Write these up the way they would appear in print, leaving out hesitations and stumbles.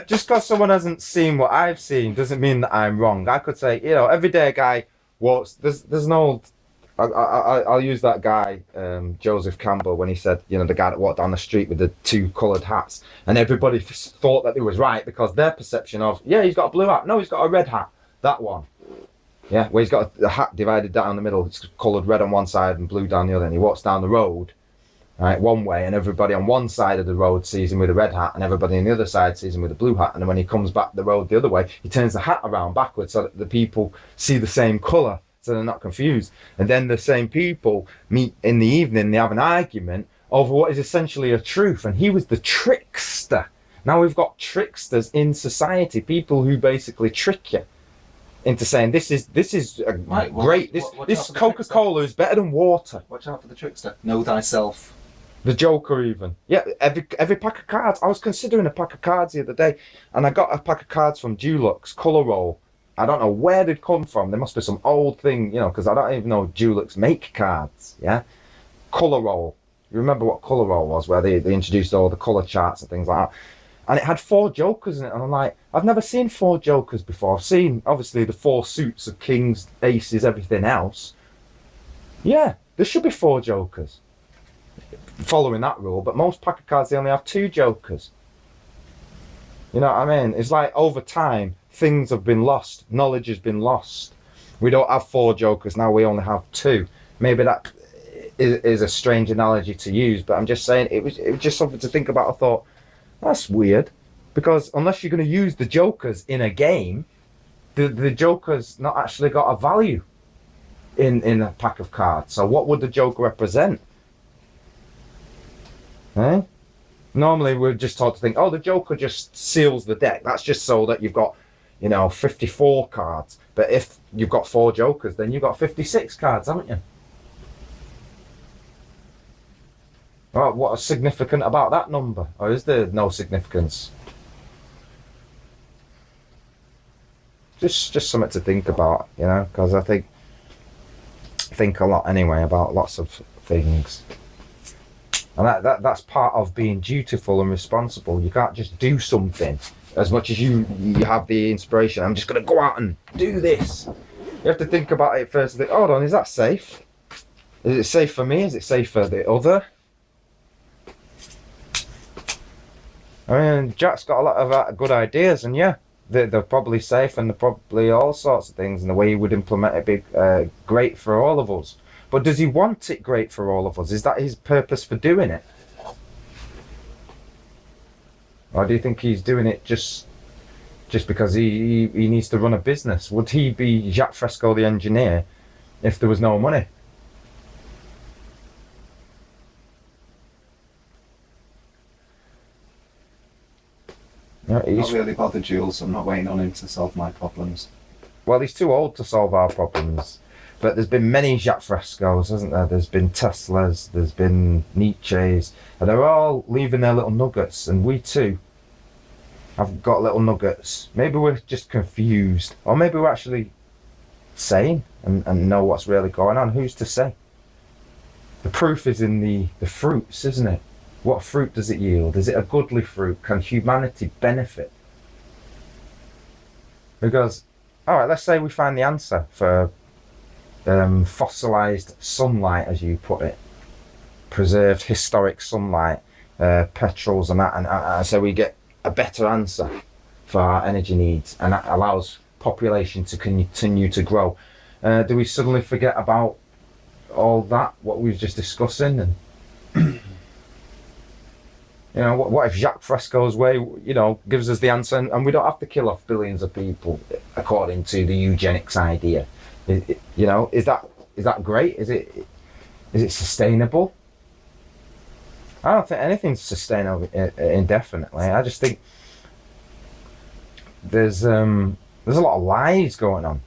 Just because someone hasn't seen what I've seen doesn't mean that I'm wrong. I could say, everyday guy walks. There's an old. I'll use that guy, Joseph Campbell, when he said, the guy that walked down the street with the two coloured hats, and everybody thought that he was right because their perception of, he's got a blue hat. No, he's got a red hat. That one. Yeah, where he's got a hat divided down the middle. It's coloured red on one side and blue down the other, and he walks down the road. Right, one way, and everybody on one side of the road sees him with a red hat, and everybody on the other side sees him with a blue hat. And then when he comes back the road the other way, he turns the hat around backwards so that the people see the same colour, so they're not confused. And then the same people meet in the evening, they have an argument over what is essentially a truth, and he was the trickster. Now we've got tricksters in society, people who basically trick you into saying this is great. This Coca-Cola is better than water. Watch out for the trickster. Know thyself. The Joker even. Yeah, every pack of cards. I was considering a pack of cards the other day, and I got a pack of cards from Dulux, Colour Roll. I don't know where they'd come from. There must be some old thing, because I don't even know Dulux make cards, yeah? Colour Roll. You remember what Colour Roll was, where they introduced all the colour charts and things like that. And it had 4 jokers in it, and I'm like, I've never seen 4 jokers before. I've seen, obviously, the 4 suits of kings, aces, everything else. Yeah, there should be 4 jokers. Following that rule, but most pack of cards, they only have 2 jokers. You know what I mean? It's like, over time, things have been lost. Knowledge has been lost. We don't have 4 jokers, now we only have 2. Maybe that is a strange analogy to use, but I'm just saying, it was just something to think about. I thought, that's weird, because unless you're going to use the jokers in a game, the joker's not actually got a value in a pack of cards. So what would the joker represent? Eh? Normally we're just taught to think, the joker just seals the deck. That's just so that you've got, 54 cards. But if you've got 4 jokers, then you've got 56 cards, haven't you? Well, what's significant about that number? Or is there no significance? Just something to think about, because I think a lot anyway about lots of things. And that's part of being dutiful and responsible. You can't just do something as much as you have the inspiration. I'm just going to go out and do this. You have to think about it first. Think, hold on, is that safe? Is it safe for me? Is it safe for the other? I mean, Jack's got a lot of good ideas, and yeah, they're probably safe, and they're probably all sorts of things, and the way he would implement it be great for all of us. But does he want it great for all of us? Is that his purpose for doing it? Or do you think he's doing it just because he needs to run a business? Would he be Jacques Fresco the engineer if there was no money? Not really bothered, Jules. I'm not waiting on him to solve my problems. Well, he's too old to solve our problems. But there's been many Jacques Frescos, hasn't there? There's been Teslas, there's been Nietzsche's, and they're all leaving their little nuggets, and we too have got little nuggets. Maybe we're just confused, or maybe we're actually sane and know what's really going on. Who's to say? The proof is in the fruits, isn't it? What fruit does it yield? Is it a goodly fruit? Can humanity benefit? Because, alright, let's say we find the answer for fossilized sunlight, as you put it, preserved historic sunlight, petrels and that, and so we get a better answer for our energy needs, and that allows population to continue to grow. Do we suddenly forget about all that, what we were just discussing? And what if Jacques Fresco's way, gives us the answer, and we don't have to kill off billions of people according to the eugenics idea? Is that great? Is it sustainable? I don't think anything's sustainable indefinitely. I just think there's a lot of lies going on.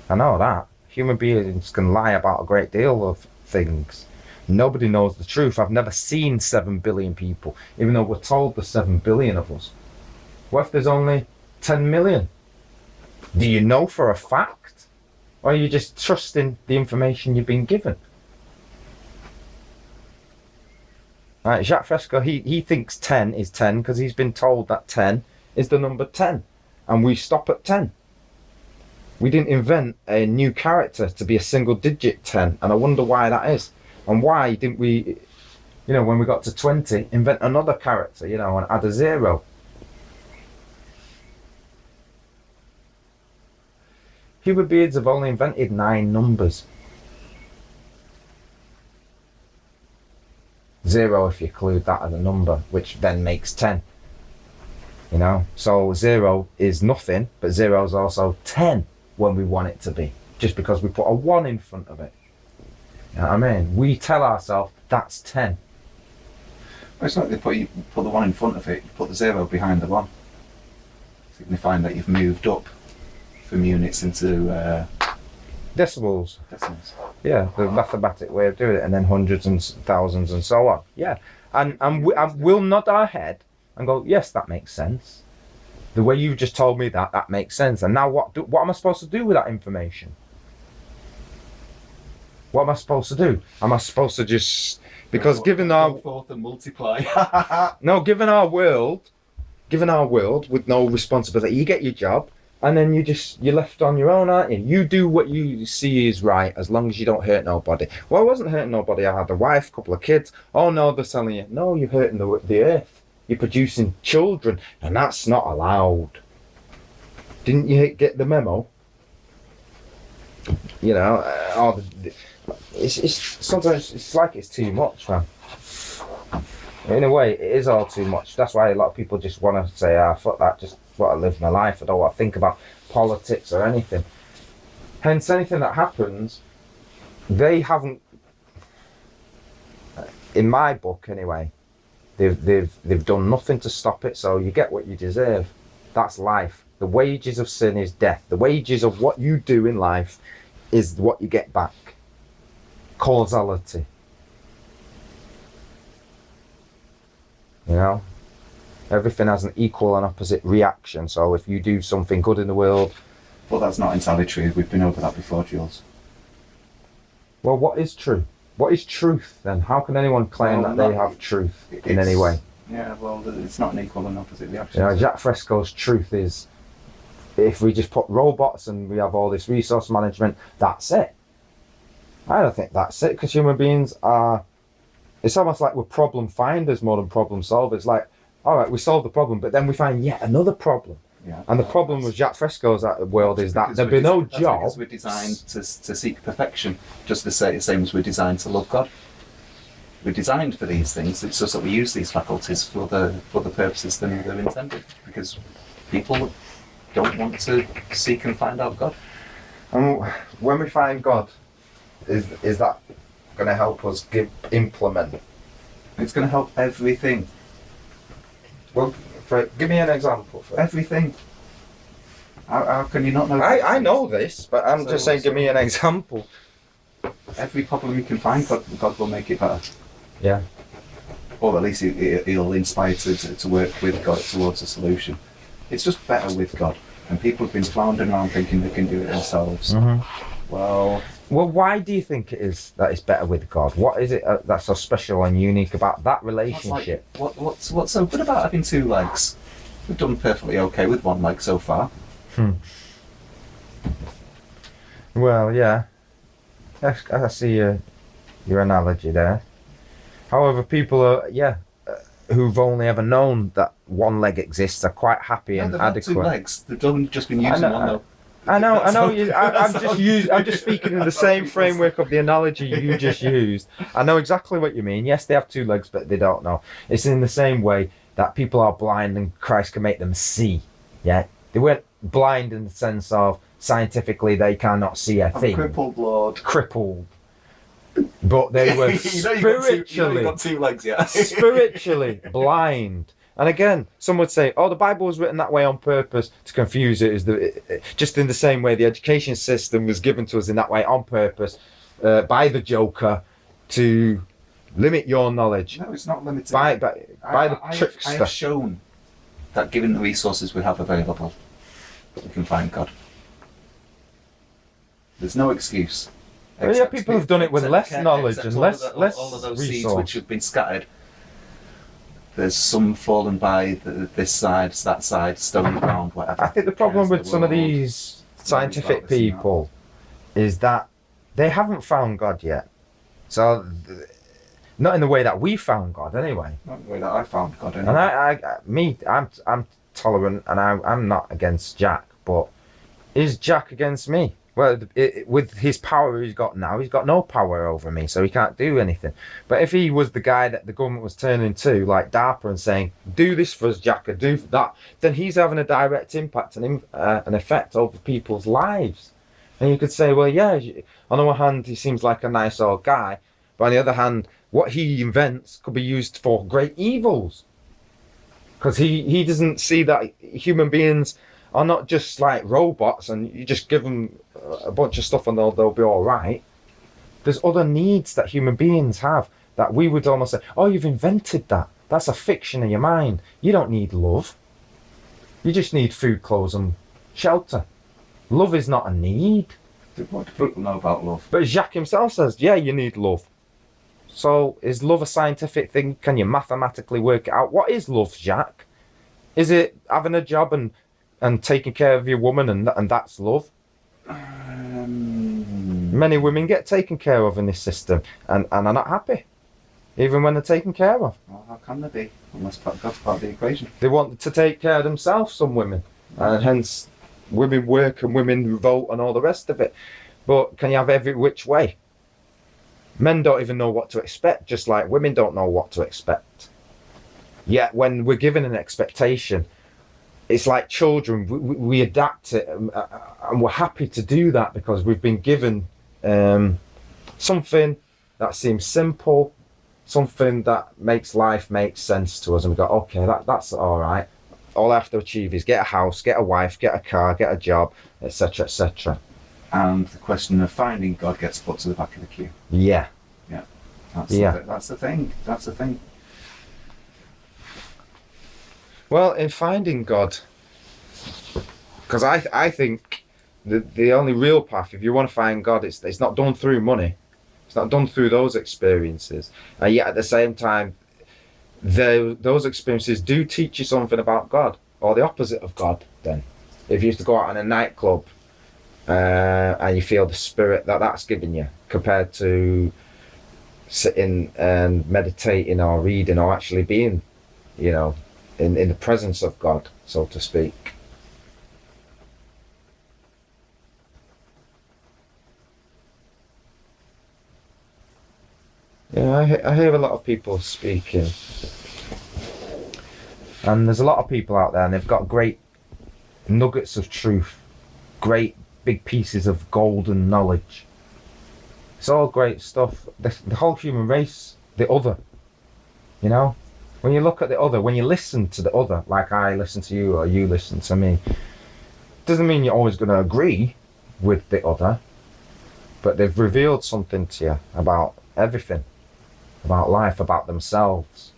I know that human beings can lie about a great deal of things. Nobody knows the truth. I've never seen 7 billion people, even though we're told there's 7 billion of us. What if there's only 10 million? Do you know for a fact? Or are you just trusting the information you've been given? Right, Jacques Fresco, he thinks 10 is 10 because he's been told that 10 is the number 10. And we stop at 10. We didn't invent a new character to be a single digit 10. And I wonder why that is. And why didn't we, you know, when we got to 20, invent another character, you know, and add a 0. Human beings have only invented 9 numbers. 0 if you include that as a number, which then makes 10. You know, so 0 is nothing, but 0 is also 10 when we want it to be, just because we put a 1 in front of it. You know what I mean? We tell ourselves that's 10. Well, it's not that you put the 1 in front of it, you put the 0 behind the 1, signifying that you've moved up from units into Decimals. decimals. Yeah, the mathematic way of doing it, and then hundreds and thousands and so on. Yeah, and we'll nod our head and go, yes, that makes sense. The way you just told me that makes sense. And now what am I supposed to do with that information? What am I supposed to do? Am I supposed to just, because given our go forth and multiply. no, given our world with no responsibility, you get your job. And then you're left on your own, aren't you? You do what you see is right, as long as you don't hurt nobody. Well, I wasn't hurting nobody. I had a wife, a couple of kids. Oh no, they're telling you, no, you're hurting the earth. You're producing children, and that's not allowed. Didn't you get the memo? You know, it's sometimes it's like it's too much, man. In a way, it is all too much. That's why a lot of people just want to say, fuck that, just want to live my life. I don't want to think about politics or anything. Hence, anything that happens, they haven't, in my book anyway, they've done nothing to stop it, so you get what you deserve. That's life. The wages of sin is death. The wages of what you do in life is what you get back. Causality. You know, everything has an equal and opposite reaction. So if you do something good in the world, But that's not entirely true. We've been over that before, Jules. well, what is true? What is truth then? How can anyone claim that they have truth in any way? Yeah, well, it's not an equal and opposite reaction. You know, Jacques Fresco's truth is, if we just put robots and we have all this resource management, that's it. I don't think that's it, because human beings are, it's almost like we're problem finders more than problem solvers. Like, all right, we solve the problem, but then we find yet another problem. Yeah. And the problem with Jacques Fresco's world is that there'd be no job. Because we're designed to seek perfection, just the same as we're designed to love God. We're designed for these things. It's just that we use these faculties for the purposes that they're intended. Because people don't want to seek and find out God. And when we find God, is that going to help us implement? It's going to help everything. Well, give me an example. Everything. How can you not know? I know this, but I'm just saying, give me an example. Every problem you can find, God will make it better. Yeah. Or at least he'll inspire to work with God towards a solution. It's just better with God. And people have been floundering around thinking they can do it themselves. Mm-hmm. Well, why do you think it is that it's better with God? What is it that's so special and unique about that relationship? what's so good about having 2 legs? We've done perfectly okay with 1 leg so far. Well, yeah. I see your analogy there. However, people are, who've only ever known that 1 leg exists are quite happy and They've adequate. had 2 legs. They've just been using 1 though. I know. I'm just speaking in the same framework of the analogy you just used. I know exactly what you mean. Yes, they have 2 legs, but they don't know. It's in the same way that people are blind and Christ can make them see. Yeah, they weren't blind in the sense of scientifically they cannot see a thing. Crippled, Lord. Crippled. But they were spiritually, you got 2 legs, yeah. spiritually blind. And again, some would say, "Oh, the Bible was written that way on purpose to confuse it." Just in the same way the education system was given to us in that way on purpose by the Joker to limit your knowledge. No, it's not limited. By the trickster. I have shown that given the resources we have available, we can find God. There's no excuse. Well, yeah, people have done it with less knowledge and less all of those seeds which resource. have been scattered there's some fallen by this side, that side, stony ground, whatever. I think the problem Cares with the some of world. these scientific about this and that. people is that they haven't found God yet. So, not in the way that we found God, anyway. Not the way that I found God. Anyway. And I'm tolerant, and I'm not against Jack. But is Jack against me? Well, with his power he's got now, he's got no power over me, so he can't do anything. But if he was the guy that the government was turning to, like DARPA, and saying, "Do this for us, Jack, or do that," then he's having a direct impact and an effect over people's lives. And you could say, well, yeah, on the one hand, he seems like a nice old guy, but on the other hand, what he invents could be used for great evils. Because he doesn't see that human beings are not just like robots and you just give them a bunch of stuff and they'll be all right. There's other needs that human beings have that we would almost say, oh, you've invented that. That's a fiction in your mind. You don't need love. You just need food, clothes and shelter. Love is not a need. What do people know about love? But Jacques himself says, yeah, you need love. So is love a scientific thing? Can you mathematically work it out? What is love, Jacques? Is it having a job and taking care of your woman and that's love? Many women get taken care of in this system and are not happy, even when they're taken care of. Well, how can they be? Unless God's part of the equation. They want to take care of themselves, some women, and hence women work and women vote and all the rest of it. But can you have every which way? Men don't even know what to expect, just like women don't know what to expect. Yet when we're given an expectation, it's like children, we adapt it and we're happy to do that because we've been given something that seems simple, something that makes life make sense to us, and we go, okay, that's all right. All I have to achieve is get a house, get a wife, get a car, get a job, etc., etc. And the question of finding God gets put to the back of the queue. Yeah. Yeah. That's the thing. That's the thing. Well, in finding God, because I think the only real path, if you want to find God, it's not done through money. It's not done through those experiences. And yet at the same time, those experiences do teach you something about God, or the opposite of God then. If you used to go out in a nightclub and you feel the spirit that's given you, compared to sitting and meditating or reading or actually being, in the presence of God, so to speak. Yeah, I hear a lot of people speaking, and there's a lot of people out there and they've got great nuggets of truth, great big pieces of golden knowledge. It's all great stuff. The whole human race, the other, when you look at the other, when you listen to the other, like I listen to you or you listen to me, doesn't mean you're always going to agree with the other, but they've revealed something to you about everything, about life, about themselves.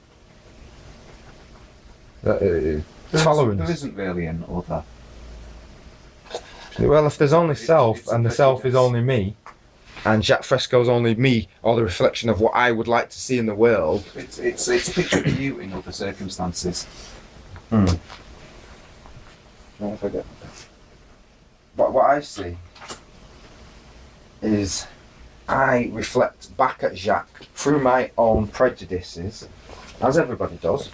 Tolerance. There isn't really an other. Well, if there's only self it's and the self is only me, and Jacques Fresco's only me, or the reflection of what I would like to see in the world. It's a picture of you in other circumstances. Don't forget. But what I see is I reflect back at Jacques through my own prejudices, as everybody does,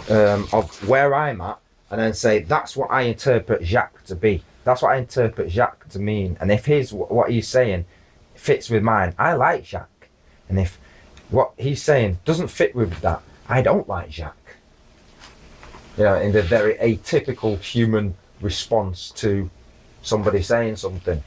of where I'm at, and then say that's what I interpret Jacques to be. That's what I interpret Jacques to mean. And if what he's saying fits with mine, I like Jacques. And if what he's saying doesn't fit with that, I don't like Jacques. In the very atypical human response to somebody saying something.